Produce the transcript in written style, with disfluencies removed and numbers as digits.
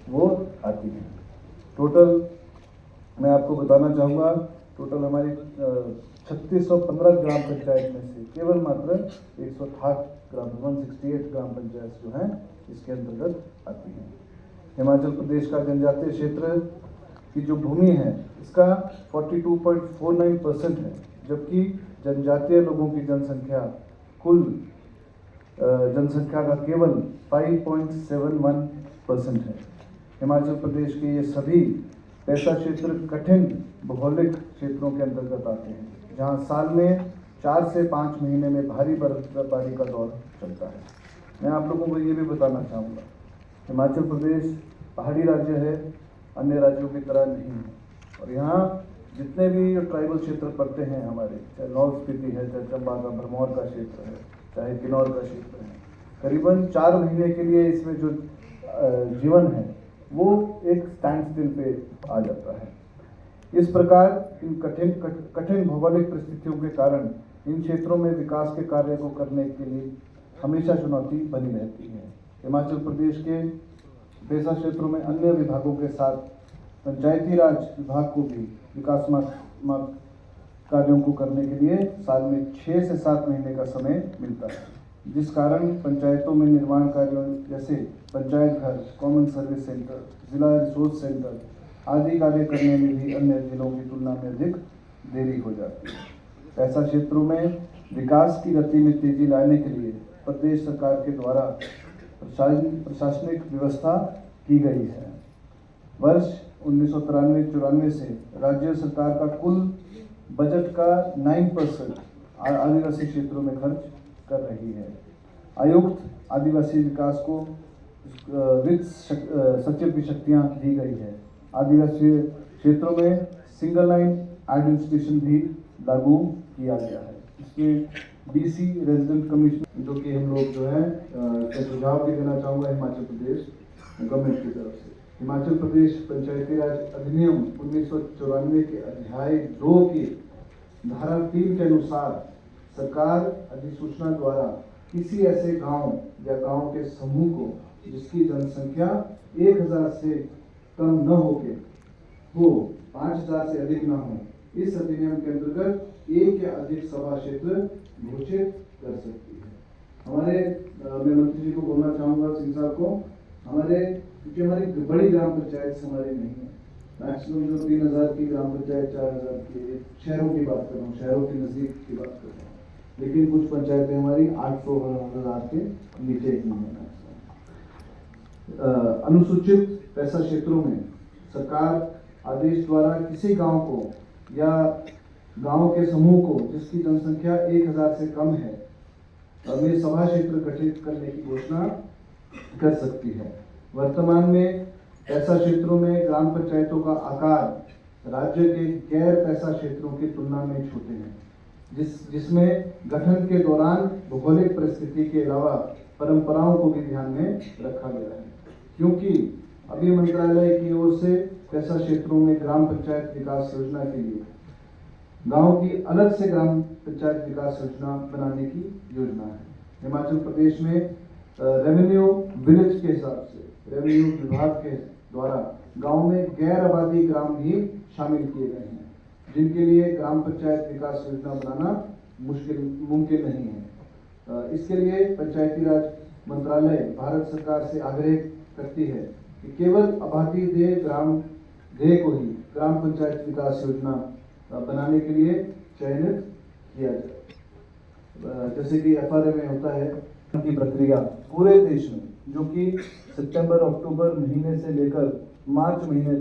वो आती हैं। टोटल मैं आपको बताना चाहूँगा, टोटल हमारी 3615 ग्राम पंचायत में से केवल मात्र 168 ग्राम पंचायत जो हैं इसके अंतर्गत आती हैं। हिमाचल प्रदेश का जनजातीय क्षेत्र की जो भूमि है इसका 42.49% है, जबकि जनजातीय लोगों की जनसंख्या कुल जनसंख्या का केवल 5.71% है। हिमाचल प्रदेश के ये सभी पैसा क्षेत्र कठिन भौगोलिक क्षेत्रों के अंतर्गत आते हैं, जहां साल में 4 से 5 महीने में भारी बर्फबारी का दौर चलता है। मैं आप लोगों को ये भी बताना चाहूँगा, हिमाचल प्रदेश पहाड़ी राज्य है, अन्य राज्यों की तरह नहीं है। और यहाँ जितने भी ट्राइबल क्षेत्र पड़ते हैं हमारे, चाहे लाहौल स्पीति है, चाहे चंबा का भरमौर का क्षेत्र है, चाहे किन्नौर का क्षेत्र है, करीबन 4 महीने के लिए इसमें जो जीवन है वो एक स्टैंड स्टिल पे आ जाता है। इस प्रकार इन कठिन भौगोलिक परिस्थितियों के कारण इन क्षेत्रों में विकास के कार्य को करने के लिए हमेशा चुनौती बनी रहती है। हिमाचल प्रदेश के पैसा क्षेत्रों में अन्य विभागों के साथ पंचायती राज विभाग को भी विकासात्मक कार्यों को करने के लिए साल में 6 से 7 महीने का समय मिलता है, जिस कारण पंचायतों में निर्माण कार्यों जैसे पंचायत घर, कॉमन सर्विस सेंटर, जिला रिसोर्स सेंटर आदि कार्य करने में भी अन्य जिलों की तुलना में अधिक देरी हो जाती है। ऐसा क्षेत्रों में विकास की गति में तेजी लाने के लिए प्रदेश सरकार के द्वारा प्रशासनिक व्यवस्था की गई है। वर्ष 1993-94 से राज्य सरकार का कुल बजट का 9% आदिवासी क्षेत्रों में खर्च कर रही है। आयुक्त आदिवासी विकास को वित्त सचिव की शक्तियाँ दी गई है। आदिवासी क्षेत्रों में सिंगल लाइन एडमिनिस्ट्रेशन भी लागू किया गया है। इसके डीसी रेजिडेंट कमीशन जो कि हम लोग जो है सुझाव भी देना चाहूँगा हिमाचल प्रदेश गवर्नमेंट की तरफ से। हिमाचल प्रदेश पंचायती राज अधिनियम 1994 के अध्याय 2 की धारा 3 के अनुसार सरकार अधिसूचना द्वारा किसी ऐसे गांव या गांव के समूह को जिसकी जनसंख्या 1000 से कम न होके हो 5000 से अधिक न हो, इस अधिनियम के अंतर्गत एक या अधिक सभा क्षेत्र घोषित कर सकती है। हमारे मैं मंत्री जी को बोलना चाहूँगा, सिंह साहब को, हमारे क्योंकि हमारी बड़ी ग्राम पंचायत हमारी नहीं है, मैक्सिमम जो 3000 की ग्राम पंचायत, 4000 की, शहरों की बात कर रहा हूँ, शहरों के नज़दीक की बात कर रहा हूँ, लेकिन कुछ पंचायतें हमारी 800 और 1000 के नीचे ही हैं। अनुसूचित पैसा क्षेत्रों में सरकार आदेश द्वारा किसी गांव को या गांव के समूह को जिसकी जनसंख्या 1000 से कम है में सभा क्षेत्र गठित करने की घोषणा कर सकती है। वर्तमान में पैसा क्षेत्रों में ग्राम पंचायतों का आकार राज्य के गैर पैसा क्षेत्रों की तुलना में छोटे हैं, जिसमें गठन के दौरान भौगोलिक परिस्थिति के अलावा परंपराओं को भी ध्यान में रखा गया है, क्योंकि अभी मंत्रालय की ओर से पैसा क्षेत्रों में ग्राम पंचायत विकास योजना के लिए गांव की अलग से ग्राम पंचायत विकास योजना बनाने की योजना है। हिमाचल प्रदेश में रेवेन्यू विलेज के हिसाब से रेवेन्यू विभाग के द्वारा गांव में गैर आबादी ग्राम भी शामिल किए गए हैं, जिनके लिए ग्राम पंचायत विकास योजना बनाना मुमकिन नहीं है। इसके लिए पंचायती राज मंत्रालय भारत सरकार से आग्रह करती है कि केवल आबादी देय को ही ग्राम पंचायत विकास योजना बनाने के लिए चयनित किया जाए। जैसे कि FRA में होता है की प्रक्रिया पूरे देश में, जो कि सितंबर अक्टूबर महीने से लेकर मार्च महीने